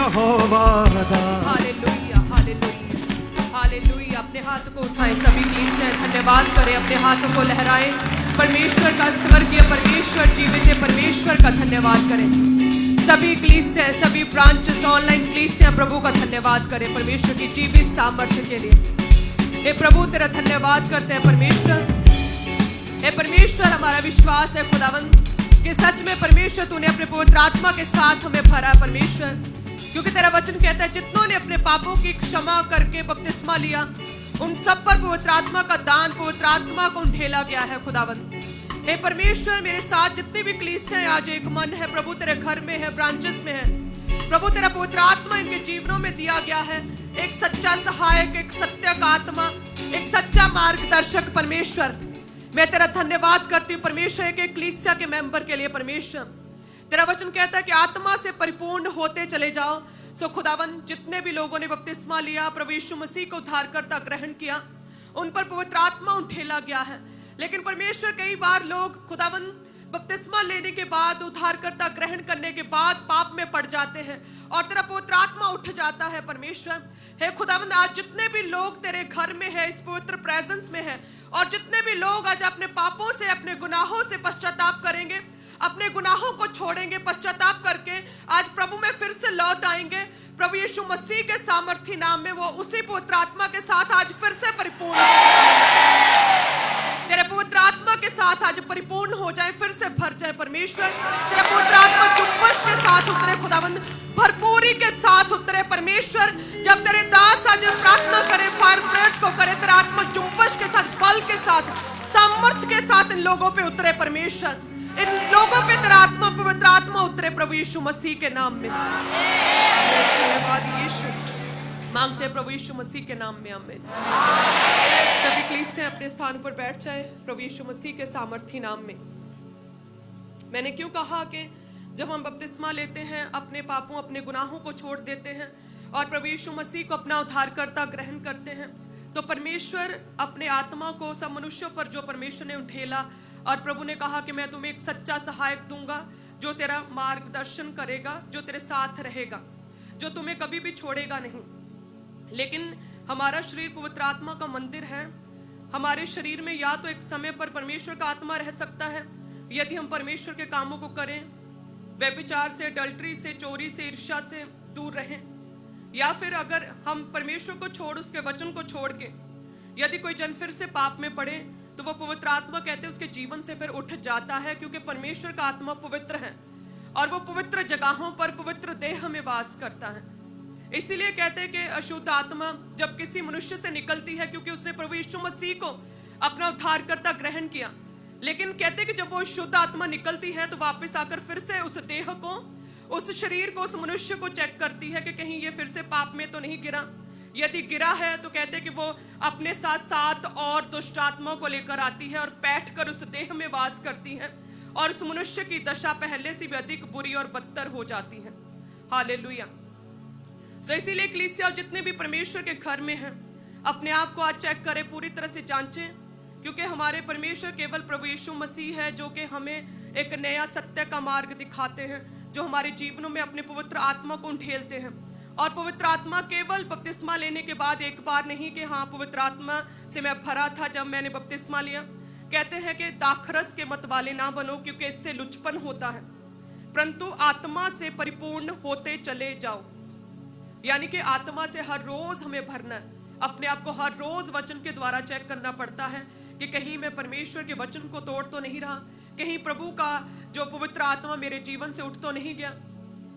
यहोवा दा। Hallelujah hallelujah hallelujah. अपने हाथ को उठाएं सभी कलीसिया, धन्यवाद करें, अपने हाथों को लहराएं। परमेश्वर का स्वर्गीय परमेश्वर जीवित है, परमेश्वर का धन्यवाद करें। सभी कलीसिया, सभी ब्रांचेस, ऑनलाइन कलीसिया प्रभु का धन्यवाद करें परमेश्वर की जीवित सामर्थ्य के लिए। हे प्रभु तेरा धन्यवाद करते हैं परमेश्वर। हे परमेश्वर हमारा विश्वास है खुदावंद कि सच में परमेश्वर तूने अपने पवित्र आत्मा के साथ हमें भरा है परमेश्वर, क्योंकि तेरा वचन कहता है जितनों ने अपने पापों की क्षमा करके बपतिस्मा लिया उन सब पर पवित्र आत्मा का दान, पवित्र आत्मा को ढेला गया है खुदावंद। हे परमेश्वर मेरे साथ जितनी भी कलीसिया हैं आज एक मन है प्रभु, तेरे घर में है, ब्रांचेस में है प्रभु, तेरा पवित्र आत्मा इनके जीवनों में दिया गया है। एक सच्चा सहायक, एक सत्य का आत्मा, एक सच्चा मार्गदर्शक परमेश्वर, मैं तेरा धन्यवाद करती हूँ परमेश्वर एक एक कलीसिया के मेंबर के लिए। परमेश्वर तेरा वचन कहता है कि आत्मा से परिपूर्ण होते चले जाओ। सो खुदावन जितने भी लोगों ने बपतिस्मा लिया, प्रभु यीशु मसीह को उद्धारकर्ता ग्रहण किया, उन पर पवित्र आत्मा उठेला गया है। लेकिन परमेश्वर कई बार लोग खुदावन बपतिस्मा लेने के बाद, उद्धारकर्ता ग्रहण करने के बाद पाप में पड़ जाते हैं और तेरा पवित्र आत्मा उठ जाता है परमेश्वर। हे खुदावन आज जितने भी लोग तेरे घर में है, इस पवित्र प्रेजेंस में है, और जितने भी लोग आज अपने पापों से, अपने गुनाहों से पश्चाताप करेंगे, अपने गुनाहों को छोड़ेंगे, पश्चाताप करके आज प्रभु में फिर से लौट आएंगे, प्रभु यीशु मसीह के सामर्थी नाम में वो उसी पवित्र आत्मा के साथ आज फिर से परिपूर्ण हो जाए। तेरे पवित्र आत्मा के साथ आज परिपूर्ण हो जाए, फिर से भर जाए परमेश्वर। तेरा पवित्र आत्मा जुम्बश के साथ उतरे खुदावंद, भरपूरी के साथ उतरे परमेश्वर। जब तेरे दास आज प्रार्थना करे, फायर प्रेयर को करे, तेरा आत्मा जुम्बश के साथ, बल के साथ, सामर्थ्य के साथ इन लोगों पे उतरे परमेश्वर। इन लोगों पे तेरा आत्मा, पवित्र आत्मा उतरे प्रभु यीशु मसीह के नाम में। धन्यवाद यीशु, मांगते हैं प्रभु यीशु मसीह के नाम में, आमीन। सभी कलीसिया अपने स्थान पर बैठ जाएं प्रभु यीशु मसीह के सामर्थी नाम में। मैंने क्यों कहा कि जब हम बपतिस्मा लेते हैं, अपने पापों, अपने गुनाहों को छोड़ देते हैं और प्रभु यीशु मसीह को अपना उद्धारकर्ता ग्रहण करते हैं, तो परमेश्वर अपने आत्मा को सब मनुष्यों पर जो परमेश्वर ने उठेला, और प्रभु ने कहा कि मैं तुम्हें एक सच्चा सहायक दूंगा जो तेरा मार्गदर्शन करेगा, जो तेरे साथ रहेगा, जो तुम्हें कभी भी छोड़ेगा नहीं। लेकिन हमारा शरीर पवित्र आत्मा का मंदिर है। हमारे शरीर में या तो एक समय पर परमेश्वर का आत्मा रह सकता है यदि हम परमेश्वर के कामों को करें, व्यभिचार से, अडल्ट्री से, चोरी से, ईर्ष्या से दूर रहें, या फिर अगर हम परमेश्वर को छोड़, उसके वचन को छोड़ के यदि कोई जन फिर से पाप में पड़े, तो वो पवित्र आत्मा कहते हैं उसके जीवन से फिर उठ जाता है, क्योंकि परमेश्वर का आत्मा पवित्र है और वो पवित्र जगहों पर, पवित्र देह में वास करता है। इसीलिए कहते हैं कि अशुद्ध आत्मा जब किसी मनुष्य से निकलती है, क्योंकि उसने प्रभु यीशु मसीह को अपना उद्धारकर्ता ग्रहण किया, लेकिन कहते हैं कि जब वो शुद्ध आत्मा निकलती है तो वापस आकर फिर से उस देह को, उस शरीर को, उस मनुष्य को चेक करती है कि कहीं ये फिर से पाप में तो नहीं गिरा। यदि गिरा है तो कहते हैं कि वो अपने साथ 7 और दुष्ट आत्माओं को लेकर आती है और बैठकर उस देह में वास करती है, और उस मनुष्य की दशा पहले से भी अधिक बुरी और बदतर हो जाती है। हालेलुया। तो इसीलिए कलीसिया और जितने भी परमेश्वर के घर में हैं, अपने आप को आज चेक करें, पूरी तरह से जांचें, क्योंकि हमारे परमेश्वर केवल प्रभु यीशु मसीह है जो कि हमें एक नया सत्य का मार्ग दिखाते हैं, जो हमारे जीवनों में अपने पवित्र आत्मा को ढेलते हैं। और पवित्र आत्मा केवल बपतिस्मा लेने के बाद एक बार नहीं कि हाँ पवित्र आत्मा से मैं भरा था जब मैंने बपतिस्मा लिया। कहते हैं कि दाखरस के मत वाले ना बनो, क्योंकि इससे लुचपन होता है, परंतु आत्मा से परिपूर्ण होते चले जाओ। यानी कि आत्मा से हर रोज हमें भरना है, अपने आप को हर रोज वचन के द्वारा चेक करना पड़ता है कि कहीं मैं परमेश्वर के वचन को तोड़ तो नहीं रहा, कहीं प्रभु का जो पवित्र आत्मा मेरे जीवन से उठ तो नहीं गया।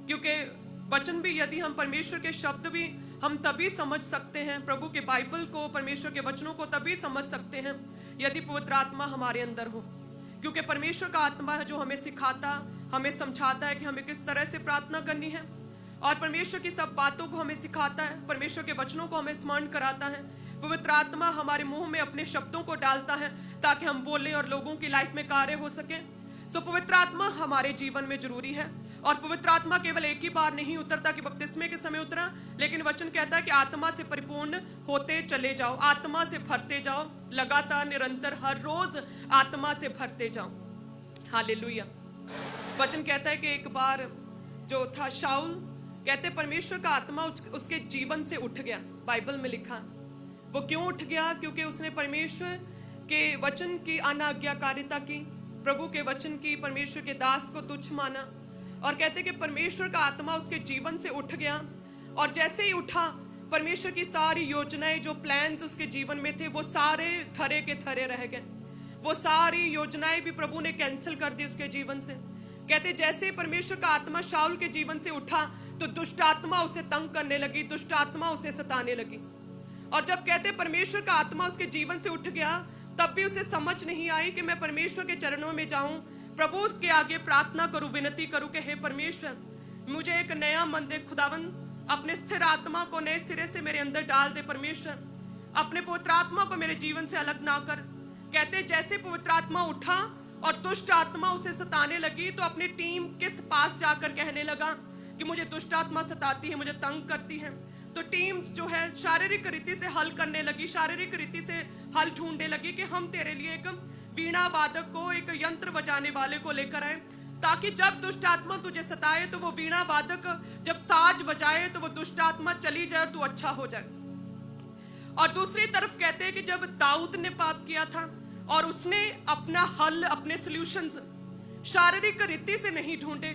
क्योंकि वचन भी, यदि हम परमेश्वर के शब्द भी हम तभी समझ सकते हैं, प्रभु के बाइबल को, परमेश्वर के वचनों को तभी समझ सकते हैं यदि पवित्र आत्मा हमारे अंदर हो। क्योंकि परमेश्वर का आत्मा है जो हमें सिखाता, हमें समझाता है कि हमें किस तरह से प्रार्थना करनी है, और परमेश्वर की सब बातों को हमें सिखाता है, परमेश्वर के वचनों को हमें स्मरण कराता है। पवित्र आत्मा हमारे मुंह में अपने शब्दों को डालता है ताकि हम बोलें और लोगों की लाइफ में कार्य हो सके। सो पवित्र आत्मा हमारे जीवन में जरूरी है, और पवित्र आत्मा केवल एक ही बार नहीं उतरता कि बपतिस्मे के समय उतरा, लेकिन वचन कहता है कि आत्मा से परिपूर्ण होते चले जाओ, आत्मा से भरते जाओ, लगातार निरंतर हर रोज आत्मा से भरते जाओ। हालेलुया। वचन कहता है कि एक बार जो था शाऊल, कहते परमेश्वर का आत्मा उसके जीवन से उठ गया। बाइबल में लिखा वो क्यों उठ गया? क्योंकि उसने परमेश्वर के वचन की अनाज्ञाकारिता की, प्रभु के वचन की, परमेश्वर के दास को तुच्छ माना। और कहते कि परमेश्वर का आत्मा उसके जीवन से उठ गया, और जैसे ही उठा परमेश्वर की सारी योजनाएं, जो प्लान्स उसके जीवन में थे, वो सारे थरे के थरे रह गए। वो सारी योजनाएं भी प्रभु ने कैंसिल कर दी उसके जीवन से। कहते जैसे परमेश्वर का आत्मा शाऊल के जीवन से उठा तो दुष्ट आत्मा उसे तंग करने लगी, दुष्ट आत्मा उसे सताने लगी। और जब कहते परमेश्वर का आत्मा उसके जीवन से उठ गया, तब भी उसे समझ नहीं आई कि मैं परमेश्वर के चरणों में जाऊं, प्रभु उसके आगे प्रार्थना करूं, विनती करूं कि हे परमेश्वर, मुझे एक नया मन दे खुदावन, अपने स्थिर आत्मा को नए सिरे से मेरे अंदर डाल दे परमेश्वर, अपने पवित्र आत्मा को मेरे जीवन से अलग ना कर। कहते जैसे पवित्र आत्मा उठा और दुष्ट आत्मा उसे सताने लगी, तो अपनी टीम के पास जाकर कहने लगा कि मुझे दुष्ट आत्मा सताती है, मुझे तंग करती है। तो टीम्स जो है शारीरिक रीति से हल करने लगी, शारीरिक रीति से हल ढूंढने लगी कि हम तेरे लिए एक वीणा वादक को, एक यंत्र बजाने वाले को लेकर आए, ताकि जब दुष्ट आत्मा तुझे सताए तो वो वीणा वादक जब साज बजाए तो वो दुष्ट आत्मा चली जाए और तू अच्छा हो जाए। और दूसरी तरफ कहते हैं कि जब दाऊद ने पाप किया था और उसने अपना हल, अपने सॉल्यूशंस शारीरिक रीति से नहीं ढूंढे,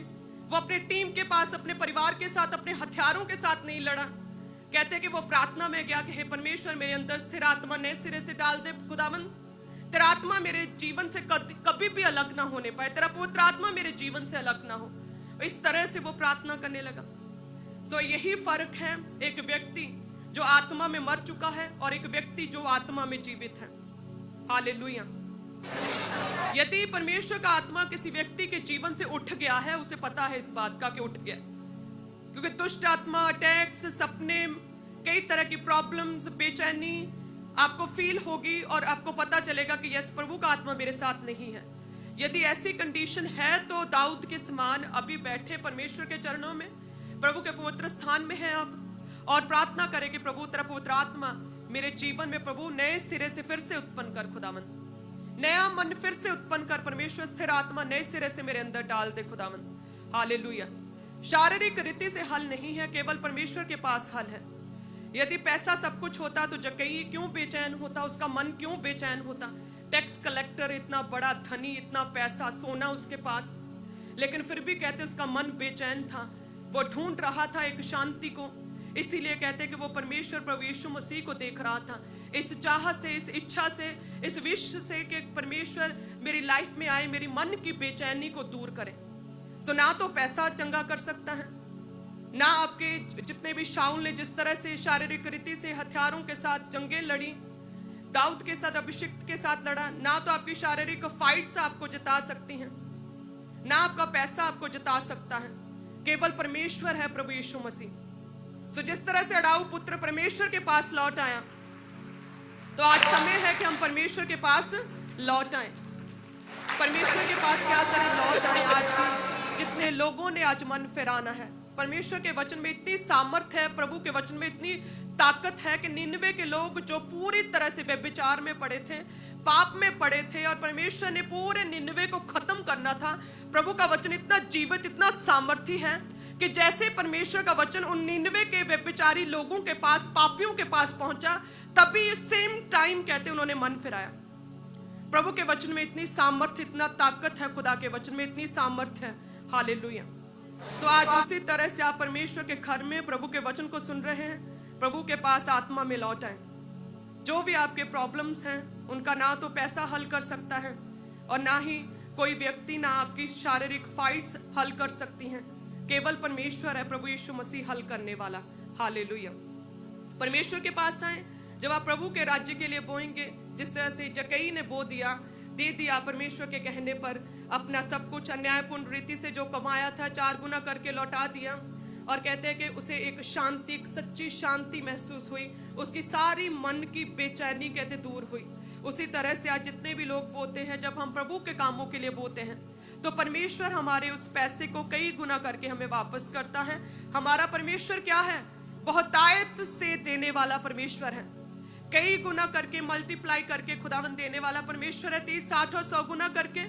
वो अपने टीम के पास, अपने परिवार के साथ, अपने हथियारों के साथ नहीं लड़ा। कहते हैं कि वो प्रार्थना में गया कि हे परमेश्वर, मेरे अंदर स्थिर आत्मा नए सिरे से डाल दे खुदावन, तेरा आत्मा मेरे जीवन से कभी भी अलग ना होने पाए, तेरा पवित्र आत्मा मेरे जीवन से अलग ना हो। इस तरह से वो प्रार्थना करने लगा। सो यही फर्क है एक व्यक्ति जो आत्मा में मर चुका है और एक व्यक्ति जो आत्मा में जीवित है। हालेलुया। यदि परमेश्वर का आत्मा किसी व्यक्ति के जीवन से उठ गया है, उसे पता है इस बात का कि उठ गया, क्योंकि दुष्ट आत्मा, अटैक्स, सपने, कई तरह की प्रॉब्लम्स, बेचैनी आपको फील होगी और आपको पता चलेगा कि यस, प्रभु का आत्मा मेरे साथ नहीं है। यदि ऐसी कंडीशन है तो दाऊद के समान अभी बैठे परमेश्वर के चरणों में, प्रभु के पवित्र स्थान में है आप, और प्रार्थना करें कि प्रभु तेरा पवित्र आत्मा मेरे जीवन में, प्रभु नए सिरे से फिर से उत्पन्न कर खुदावन, नया मन फिर से उत्पन्न कर परमेश्वर, स्थिर आत्मा नए सिरे से मेरे अंदर डाल दे खुदावन। हालेलुया। शारीरिक रीति से हल नहीं है, केवल परमेश्वर के पास हल है। यदि पैसा सब कुछ होता तो जक्कई क्यों बेचैन होता, उसका मन क्यों बेचैन होता? टैक्स कलेक्टर, इतना बड़ा धनी, इतना पैसा, सोना उसके पास, लेकिन फिर भी कहते उसका मन बेचैन था। वो ढूंढ रहा था एक शांति को। इसीलिए कहते कि वो परमेश्वर प्रभु यीशु मसीह को देख रहा था, इस चाह से, इस इच्छा से, इस विश से कि परमेश्वर मेरी लाइफ में आए, मेरी मन की बेचैनी को दूर करे। तो ना तो पैसा चंगा कर सकता है, ना आपके जितने भी शाऊल ने जिस तरह से शारीरिक रीति से हथियारों के साथ जंगें लड़ी, दाऊद के साथ, अभिषिक्त के साथ लड़ा, ना तो आपकी शारीरिक फाइट्स आपको जिता सकती हैं, ना आपका पैसा आपको जिता सकता है। केवल परमेश्वर है प्रभु यीशु मसीह। सो जिस तरह से अड़ाऊ पुत्र परमेश्वर के पास लौट आया, तो आज समय है कि हम परमेश्वर के पास लौट आए। परमेश्वर के पास क्या करें? लौट आए। आज भी जितने लोगों ने आज मन फिराना है, परमेश्वर के वचन में इतनी सामर्थ है, प्रभु के वचन में इतनी ताकत है कि निनवे के लोग जो पूरी तरह से व्यभिचार में पड़े थे, पाप में पड़े थे, और परमेश्वर ने पूरे निनवे को खत्म करना था। प्रभु का वचन इतना जीवित, इतना सामर्थी है कि जैसे परमेश्वर का वचन उन निनवे के व्यभिचारी लोगों के पास, पापियों के पास पहुंचा, तभी सेम टाइम कहते उन्होंने मन फिराया। प्रभु के वचन में इतनी सामर्थ, इतना ताकत है, खुदा के वचन में इतनी सामर्थ है। हालेलुया। सो आज उसी तरह से आप परमेश्वर के घर में प्रभु के वचन को सुन रहे हैं, प्रभु के पास आत्मा में लौट आए। जो भी आपके प्रॉब्लम्स हैं, उनका ना तो पैसा हल कर सकता है और ना ही कोई व्यक्ति, ना आपकी शारीरिक फाइट्स हल कर सकती हैं। केवल परमेश्वर है प्रभु यीशु मसीह हल करने वाला। हालेलुया। परमेश्वर के पास आए। जब आप प्रभु के राज्य के लिए बोएंगे, जिस तरह से जक्कई ने बो दिया, दे दिया परमेश्वर के कहने पर, अपना सब कुछ अन्यायपूर्ण रीति से जो कमाया था 4 गुना करके लौटा दिया, और कहते हैं कि उसे एक शांति, एक सच्ची शांति महसूस हुई, उसकी सारी मन की बेचैनी कहते दूर हुई। उसी तरह से आज जितने भी लोग बोते हैं, जब हम प्रभु के कामों के लिए बोते हैं, तो परमेश्वर हमारे उस पैसे को कई गुना करके हमें वापस करता है। हमारा परमेश्वर क्या है? बहुतायत से देने वाला परमेश्वर है। कई गुना करके, मल्टीप्लाई करके खुदावन देने वाला परमेश्वर है। 30, 60 और 100 गुना करके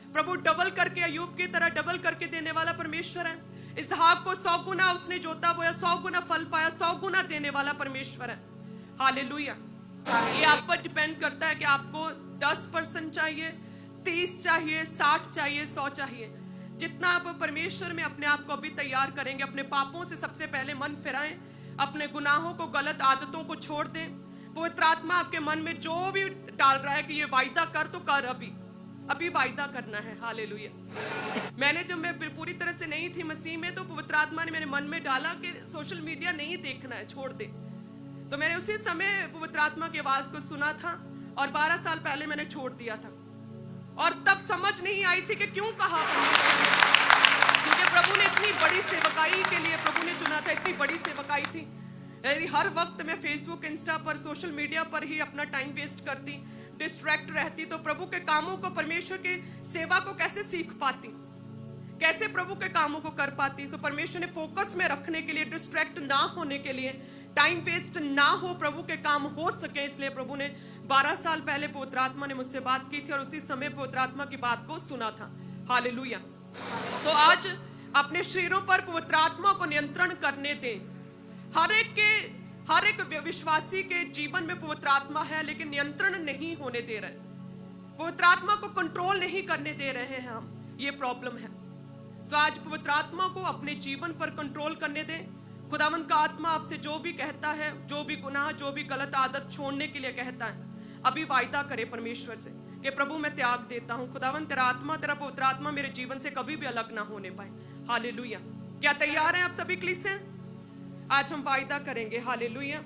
प्रभु डबल करके, अय्यूब की तरह डबल करके देने वाला परमेश्वर है। इसहाक को 100 गुना उसने जोता बोया, 100 गुना फल पाया, 100 गुना देने वाला परमेश्वर है। हालेलुया। ये आप पर डिपेंड करता है कि आपको 10% चाहिए, 30 चाहिए, 60 चाहिए, 100 चाहिए। जितना आप परमेश्वर में अपने आप को अभी तैयार करेंगे, अपने पापों से सबसे पहले मन फिराएं, अपने गुनाहों को, गलत आदतों को छोड़ दें। पवित्र आत्मा आपके मन में जो भी डाल रहा है कि ये वायदा कर, तो कर, अभी वायदा करना है। हालेलुया। जब मैं पूरी तरह से नहीं थी मसीह में, तो पवित्र आत्मा ने मेरे मन में डाला कि सोशल मीडिया नहीं देखना है, छोड़ दे। तो मैंने उसी समय पवित्र आत्मा की आवाज को सुना था और 12 साल पहले मैंने छोड़ दिया था। और तब समझ नहीं आई थी कि क्यों कहा, क्योंकि प्रभु ने इतनी बड़ी सेवकाई के लिए प्रभु ने चुना था, इतनी बड़ी सेवकाई थी। हर वक्त मैं फेसबुक, इंस्टा पर, सोशल मीडिया पर ही अपना टाइम वेस्ट करती, डिस्ट्रैक्ट रहती, तो प्रभु के कामों को, परमेश्वर की सेवा को कैसे सीख पाती, कैसे प्रभु के कामों को कर पाती। सो परमेश्वर ने फोकस में रखने के लिए, डिस्ट्रैक्ट ना होने के लिए, टाइम वेस्ट ना हो, प्रभु के काम हो सके, इसलिए प्रभु ने 12 साल पहले पवित्र आत्मा ने मुझसे बात की थी और उसी समय पवित्र आत्मा की बात को सुना था। हालेलुया। सो आज अपने शरीरों पर पवित्र आत्मा को नियंत्रण करने दें। हर एक विश्वासी के जीवन में पवित्र आत्मा है, लेकिन नियंत्रण नहीं होने दे रहे, पवित्र आत्मा को कंट्रोल नहीं करने दे रहे हैं हम, ये प्रॉब्लम है। सो आज पवित्र आत्मा को अपने जीवन पर कंट्रोल करने दें। खुदावंद का आत्मा आपसे जो भी कहता है, जो भी गुनाह, जो भी गलत आदत छोड़ने के लिए कहता है, अभी वायदा करे परमेश्वर से कि प्रभु मैं त्याग देता हूं। खुदावंद तेरा आत्मा, तेरा पवित्र आत्मा मेरे जीवन से कभी भी अलग ना होने पाए। हालेलुया। क्या तैयार हैं आप सभी कलीसिया? आज हम वायदा करेंगे। हालेलुया।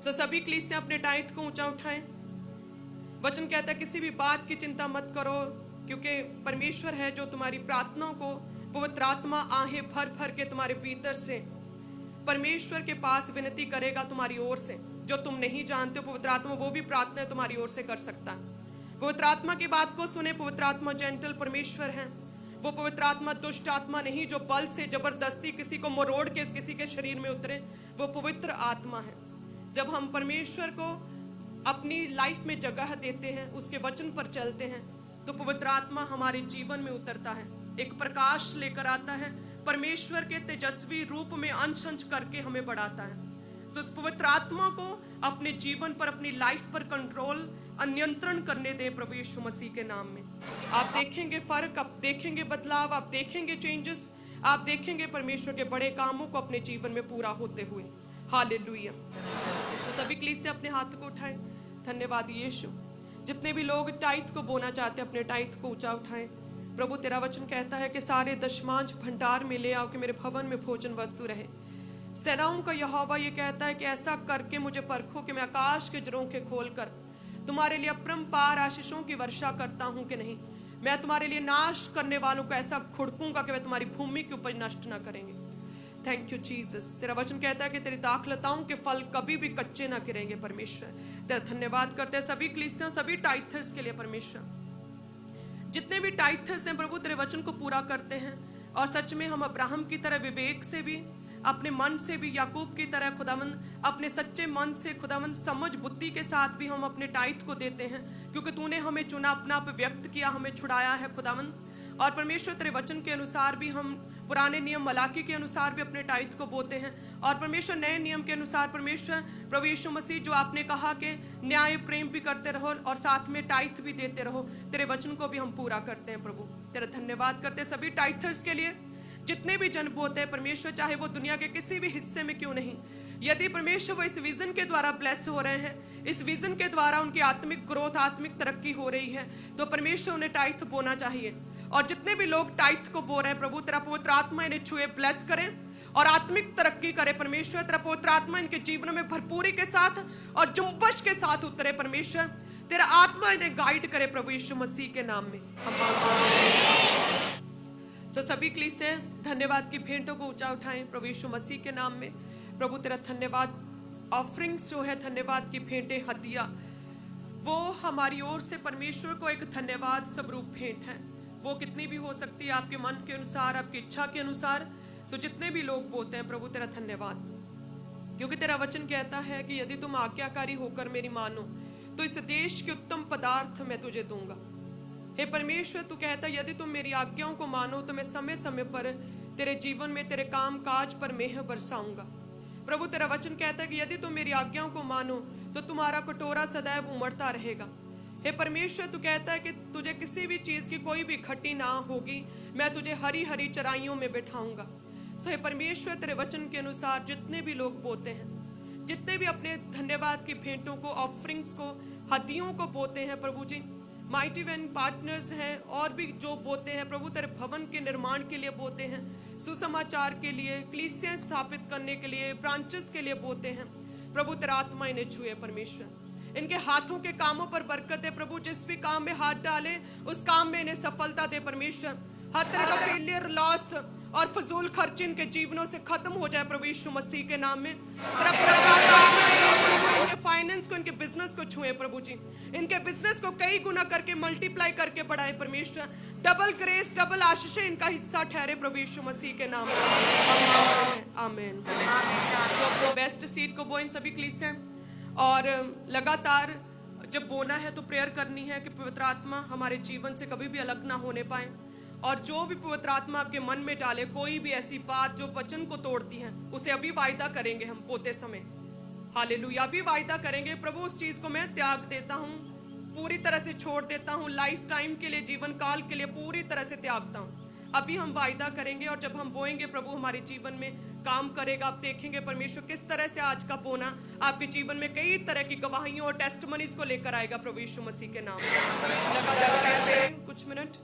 सो सभी कलीसिया अपने टाइट को ऊंचा उठाएं। वचन कहता है किसी भी बात की चिंता मत करो, क्योंकि परमेश्वर है जो तुम्हारी प्रार्थनाओं को, पवित्र आत्मा आहें भर भर के तुम्हारे भीतर से परमेश्वर के पास विनती करेगा तुम्हारी ओर से। जो तुम नहीं जानते हो, पवित्र आत्मा वो भी प्रार्थना तुम्हारी ओर से कर सकता है। पवित्र आत्मा की बात को सुने। पवित्र आत्मा जेंटल परमेश्वर है। वो पवित्र आत्मा दुष्ट आत्मा नहीं जो बल से जबरदस्ती किसी को मरोड़ के किसी के शरीर में उतरे, वो पवित्र आत्मा है। जब हम परमेश्वर को अपनी लाइफ में जगह देते हैं, उसके वचन पर चलते हैं, तो पवित्र आत्मा हमारे जीवन में उतरता है, एक प्रकाश लेकर आता है, परमेश्वर के तेजस्वी रूप में अंश अंश करके हमें बढ़ाता है। सो उस पवित्र आत्मा को अपने जीवन पर, अपनी लाइफ पर कंट्रोल, नियंत्रण करने दे प्रभु यीशु मसीह के नाम में। आप देखेंगे फर्क, आप देखेंगे बदलाव, आप देखेंगे चेंजेस, आप देखेंगे परमेश्वर के बड़े कामों को अपने जीवन में पूरा होते हुए। हालेलुया। तो सभी कलीसिया अपने हाथ को उठाएं। धन्यवाद यीशु। जितने भी लोग टाइथ को बोना चाहते हैं, अपने टाइथ को ऊंचा उठाएं। प्रभु तेरा वचन कहता है कि सारे दशमांश भंडार में ले आओ कि मेरे भवन में भोजन वस्तु रहे। सेनाओं का यहोवा ये कहता है कि ऐसा करके मुझे परखो कि मैं आकाश के झरोखे खोलकर तुम्हारे लिए अपरंपार आशीषों की वर्षा करता हूं कि नहीं। मैं तुम्हारे लिए नाश करने वालों को ऐसा खुड़कूंगा कि वे तुम्हारी भूमि की उपज नष्ट ना करेंगे। Thank you Jesus. तेरा वचन कहता है कि तेरी दाखलताओं के फल कभी भी कच्चे ना गिरेंगे। परमेश्वर तेरा धन्यवाद करते हैं सभी कलीसिया, सभी टाइथर्स के लिए। परमेश्वर जितने भी टाइथर्स हैं प्रभु, तेरे वचन को पूरा करते हैं और सच में हम अब्राहम की तरह विवेक से भी, अपने मन से भी, याकूब की तरह खुदावंद अपने सच्चे मन से, खुदावंद समझ बुद्धि के साथ भी हम अपने टाइथ को देते हैं, क्योंकि तूने हमें चुना, अपना आप व्यक्त किया, हमें छुड़ाया है खुदावंद। और परमेश्वर तेरे वचन के अनुसार भी हम पुराने नियम मलाकी के अनुसार भी अपने टाइथ को बोते हैं, और परमेश्वर नए नियम के अनुसार परमेश्वर प्रभु यीशु मसीह जो आपने कहा कि न्याय प्रेम भी करते रहो और साथ में टाइथ भी देते रहो, तेरे वचन को भी हम पूरा करते हैं। प्रभु तेरा धन्यवाद करते हैं सभी टाइथर्स के लिए। जितने भी जन बोते हैं परमेश्वर, चाहे वो दुनिया के किसी भी हिस्से में क्यों नहीं, यदि परमेश्वर वो इस विजन के द्वारा ब्लेस हो रहे हैं, इस विजन के द्वारा उनकी आत्मिक ग्रोथ, आत्मिक तरक्की हो रही है, तो परमेश्वर उन्हें टाइथ बोना चाहिए। और जितने भी लोग टाइथ को बो रहे हैं प्रभु, तेरा पवित्र आत्मा इन्हें छुए, ब्लेस करें और आत्मिक तरक्की करे। परमेश्वर तेरा पवित्र आत्मा इनके जीवन में भरपूरी के साथ और जुम्बश के साथ उतरे। परमेश्वर तेरा आत्मा इन्हें गाइड करे प्रभु यीशु मसीह के नाम में हम सभी कलीसिया धन्यवाद की भेंटों को ऊंचा उठाएं प्रभु यीशु मसीह के नाम में। प्रभु तेरा धन्यवाद ऑफरिंग्स जो है, धन्यवाद की भेंटें, हदिया, वो हमारी ओर से परमेश्वर को एक धन्यवाद स्वरूप भेंट है। वो कितनी भी हो सकती है आपके मन के अनुसार, आपकी इच्छा के अनुसार। सो जितने भी लोग बोलते हैं प्रभु तेरा धन्यवाद, क्योंकि तेरा वचन कहता है कि यदि तुम आज्ञाकारी होकर मेरी मानो तो इस देश के उत्तम पदार्थ मैं तुझे दूंगा। हे परमेश्वर, तू कहता है यदि तुम मेरी आज्ञाओं को मानो तो मैं समय समय पर तेरे जीवन में तेरे काम काज पर मेह बरसाऊंगा। प्रभु तेरा वचन कहता है कि यदि तुम मेरी आज्ञाओं को मानो तो तुम्हारा कटोरा सदैव उमड़ता रहेगा। हे परमेश्वर, तू कहता है कि तुझे किसी भी चीज की कोई भी घटी ना होगी, मैं तुझे हरी हरी चराइयों में बैठाऊंगा। सो हे परमेश्वर, तेरे वचन के अनुसार जितने भी लोग बोते हैं, जितने भी अपने धन्यवाद की भेंटों को, ऑफरिंग्स को, हदियों को बोते हैं प्रभु जी, माइटी वैन पार्टनर्स हैं और भी जो बोते हैं प्रभु, तेरे भवन के निर्माण के लिए बोते हैं, सुसमाचार के लिए, कलीसियां स्थापित करने के लिए, ब्रांचेस के लिए बोते हैं प्रभु, तेरा आत्मा इन्हें छुए परमेश्वर। इनके हाथों के कामों पर बरकत है प्रभु, जिस भी काम में हाथ डाले उस काम में इन्हें सफलता दे परमेश्वर। हर तरह का फेलियर, लॉस और फजूल खर्च इनके जीवनों से खत्म हो जाए प्रभु यीशु मसीह के नाम में। फाइनेंस को, इनके बिजनेस को छुए प्रभु जी, इनके बिजनेस को कई गुना करके मल्टीप्लाई करके बढ़ाए परमेश्वर। डबल ग्रेस, डबल आशीष इनका हिस्सा ठहरे प्रभु यीशु मसीह के नाम में। आमीन। तो बेस्ट सीड को बोएं सभी कलीसियां, और लगातार जब बोना है तो प्रेयर करनी है कि पवित्र आत्मा हमारे जीवन से कभी भी अलग ना होने पाए, और जो भी पवित्र आत्मा आपके मन में डाले, कोई भी ऐसी बात जो वचन को तोड़ती है, उसे अभी वायदा करेंगे हम बोते समय। हालेलुया, अभी वायदा करेंगे प्रभु उस चीज को मैं त्याग देता हूँ, पूरी तरह से छोड़ देता हूँ, लाइफ टाइम के लिए, जीवन काल के लिए पूरी तरह से त्यागता हूँ। अभी हम वायदा करेंगे, और जब हम बोएंगे प्रभु हमारे जीवन में काम करेगा। आप देखेंगे परमेश्वर किस तरह से आज का बोना आपके जीवन में कई तरह की गवाहियों और टेस्टमनीज को लेकर आएगा प्रभु यीशु मसीह के नाम में। लगातार कुछ मिनट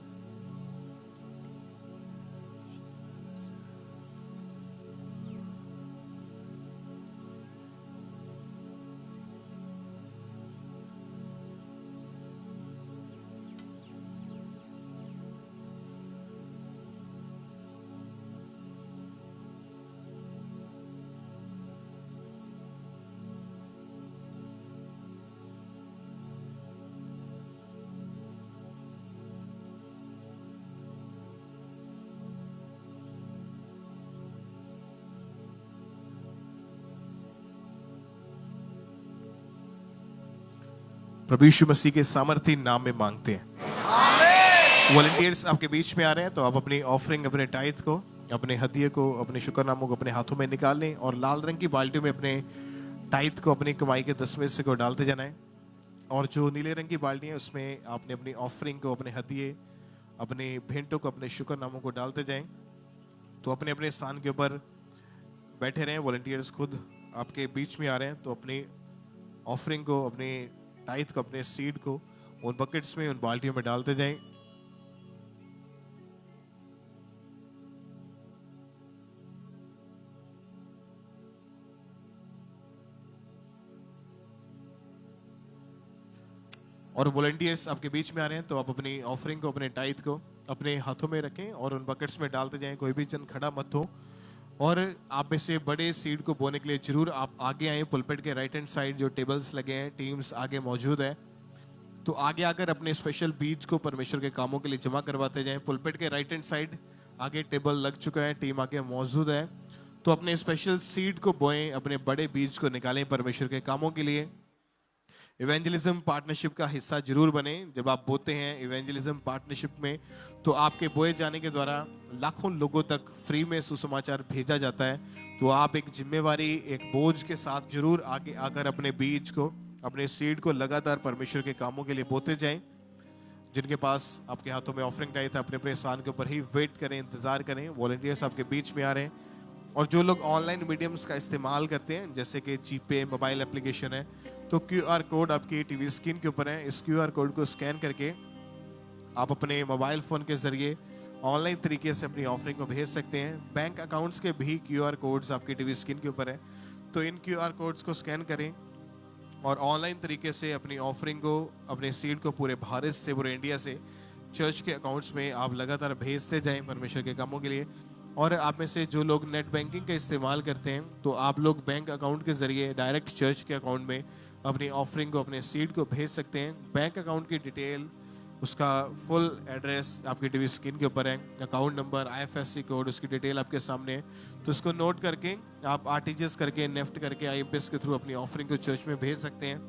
प्रभु यीशु मसीह के सामर्थी नाम में मांगते हैं। वॉलंटियर्स आपके बीच में आ रहे हैं, तो आप अपनी ऑफरिंग, अपने टाइथ को, अपने हदिये को, अपने शुक्रनामों को अपने हाथों में निकाल लें, और लाल रंग की बाल्टी में अपने टाइथ को, अपनी कमाई के 10 में से को डालते जाना है। और जो नीले रंग की बाल्टी है उसमें आपने अपनी ऑफरिंग को, अपने हदिये, अपने भेंटों को, अपने शुक्रनामों को डालते जाएं। तो अपने अपने स्थान के ऊपर बैठे रहें। वॉलंटियर्स खुद आपके बीच में आ रहे हैं, तो अपनी ऑफरिंग को, अपनी टाइथ को, अपने सीड को उन बकेट्स में, उन बाल्टियों में डालते जाएं। और वॉलंटियर्स आपके बीच में आ रहे हैं, तो आप अपनी ऑफरिंग को, अपने टाइथ को अपने हाथों में रखें और उन बकेट्स में डालते जाएं। कोई भी जन खड़ा मत हो। और आप में से बड़े सीड को बोने के लिए जरूर आप आगे आए। पुलपेट के राइट हैंड साइड जो टेबल्स लगे हैं, टीम्स आगे मौजूद है, तो आगे आकर अपने स्पेशल बीज को परमेश्वर के कामों के लिए जमा करवाते जाएं। पुलपेट के राइट हैंड साइड आगे टेबल लग चुका है, टीम आगे मौजूद है, तो अपने स्पेशल सीड को बोएं, अपने बड़े बीज को निकालें परमेश्वर के कामों के लिए। इवेंजलिज्म पार्टनरशिप का हिस्सा जरूर बने। जब आप बोते हैं इवेंजलिज्म पार्टनरशिप में, तो आपके बोए जाने के द्वारा लाखों लोगों तक फ्री में सुसमाचार भेजा जाता है। तो आप एक जिम्मेवारी, एक बोझ के साथ जरूर आगे आकर अपने बीज को, अपने सीड को लगातार परमेश्वर के कामों के लिए बोते जाएं। जिनके पास आपके हाथों में ऑफरिंग टाइथ है, अपने अपने स्थान के ऊपर ही वेट करें, इंतजार करें। वॉलंटियर्स आपके बीच में आ रहे हैं। और जो लोग ऑनलाइन मीडियम्स का इस्तेमाल करते हैं, जैसे कि जीपे मोबाइल एप्लीकेशन है, तो क्यूआर कोड आपकी टीवी स्क्रीन के ऊपर है। इस क्यूआर कोड को स्कैन करके आप अपने मोबाइल फ़ोन के ज़रिए ऑनलाइन तरीके से अपनी ऑफरिंग को भेज सकते हैं। बैंक अकाउंट्स के भी क्यूआर कोड्स आपकी टीवी स्क्रीन के ऊपर है, तो इन क्यूआर कोड्स को स्कैन करें और ऑनलाइन तरीके से अपनी ऑफरिंग को, अपने सीड को पूरे भारत से, पूरे इंडिया से चर्च के अकाउंट्स में आप लगातार भेजते जाएं परमेश्वर के कामों के लिए। और आप में से जो लोग नेट बैंकिंग का इस्तेमाल करते हैं, तो आप लोग बैंक अकाउंट के ज़रिए डायरेक्ट चर्च के अकाउंट में अपनी ऑफरिंग को, अपने सीड को भेज सकते हैं। बैंक अकाउंट की डिटेल, उसका फुल एड्रेस आपकी टीवी स्क्रीन के ऊपर है, अकाउंट नंबर, आईएफएससी कोड, उसकी डिटेल आपके सामने है। तो उसको नोट करके आप आरटीजीएस करके, नेफ्ट करके, आईएमपीएस के थ्रू अपनी ऑफरिंग को चर्च में भेज सकते हैं।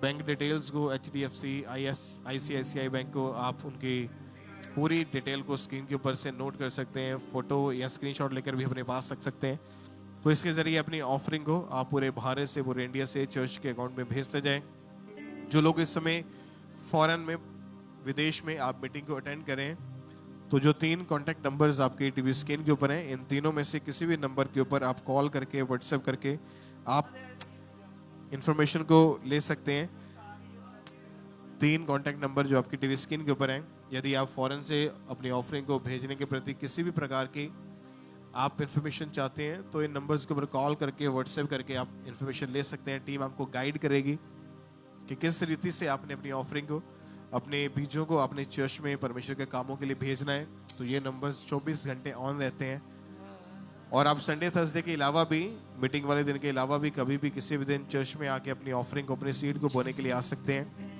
बैंक डिटेल्स को, एचडीएफसी, आईसीआईसीआई बैंक को आप उनकी पूरी डिटेल को स्क्रीन के ऊपर से नोट कर सकते हैं, फोटो या स्क्रीनशॉट लेकर भी अपने पास रख सकते हैं। तो इसके जरिए अपनी ऑफरिंग को आप पूरे भारत से, पूरे इंडिया से चर्च के अकाउंट में भेजते जाएं। जो लोग इस समय फॉरेन में, विदेश में आप मीटिंग को अटेंड करें, तो जो 3 कॉन्टैक्ट नंबर्स आपके टीवी स्क्रीन के ऊपर हैं, इन तीनों में से किसी भी नंबर के ऊपर आप कॉल करके, व्हाट्सएप करके आप इंफॉर्मेशन को ले सकते हैं। 3 कॉन्टैक्ट नंबर जो आपकी टीवी स्क्रीन के ऊपर हैं, यदि आप फॉरेन से अपनी ऑफरिंग को भेजने के प्रति किसी भी प्रकार की आप इंफॉर्मेशन चाहते हैं, तो इन नंबर्स के ऊपर कॉल करके, व्हाट्सएप करके आप इंफॉर्मेशन ले सकते हैं। टीम आपको गाइड करेगी कि किस रीति से आपने अपनी ऑफरिंग को, अपने बीजों को अपने चर्च में परमेश्वर के कामों के लिए भेजना है। तो ये नंबर्स 24 घंटे ऑन रहते हैं। और आप संडे थर्सडे के अलावा भी, मीटिंग वाले दिन के अलावा भी, कभी भी किसी भी दिन चर्च में आके अपनी ऑफरिंग को, अपने सीड को बोने के लिए आ सकते हैं।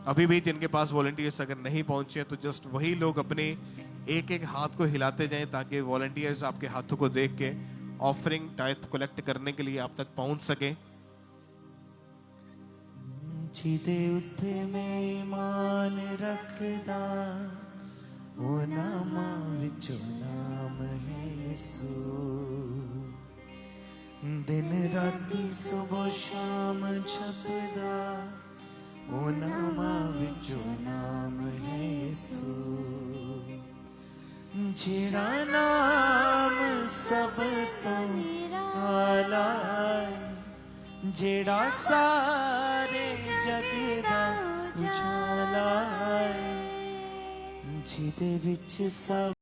अभी भी जिनके पास वॉलंटियर्स अगर नहीं पहुंचे हैं, तो जस्ट वही लोग अपने एक एक हाथ को हिलाते जाएं, ताकि वॉलंटियर्स आपके हाथों को देख के ऑफरिंग टाइथ कलेक्ट करने के लिए आप तक पहुंच सके। ਜਿਹਦੇ ਉੱਤੇ ਮੈਂ ਈਮਾਨ ਰੱਖਦਾ ਉਹ ਨਾਮਾਂ ਵਿੱਚੋਂ ਨਾਮ ਹੈ ਯਿਸੂ। ਦਿਨ ਰਾਤੀ ਸੁਬਹ ਸ਼ਾਮ ਜਪਦਾ ਉਹ ਨਾਮਾਂ ਵਿੱਚੋਂ ਨਾਮ ਹੈ ਯਿਸੂ। ਜਿਹੜਾ ਨਾਮ ਸਭ ਤੋਂ ਆਲਾ ਹੈ, ਜਿਹੜਾ ਸਾਰੇ ਜਗ ਦਾ ਉਜਾਲਾ ਹੈ, ਜਿਹਦੇ ਵਿੱਚ ਸਭ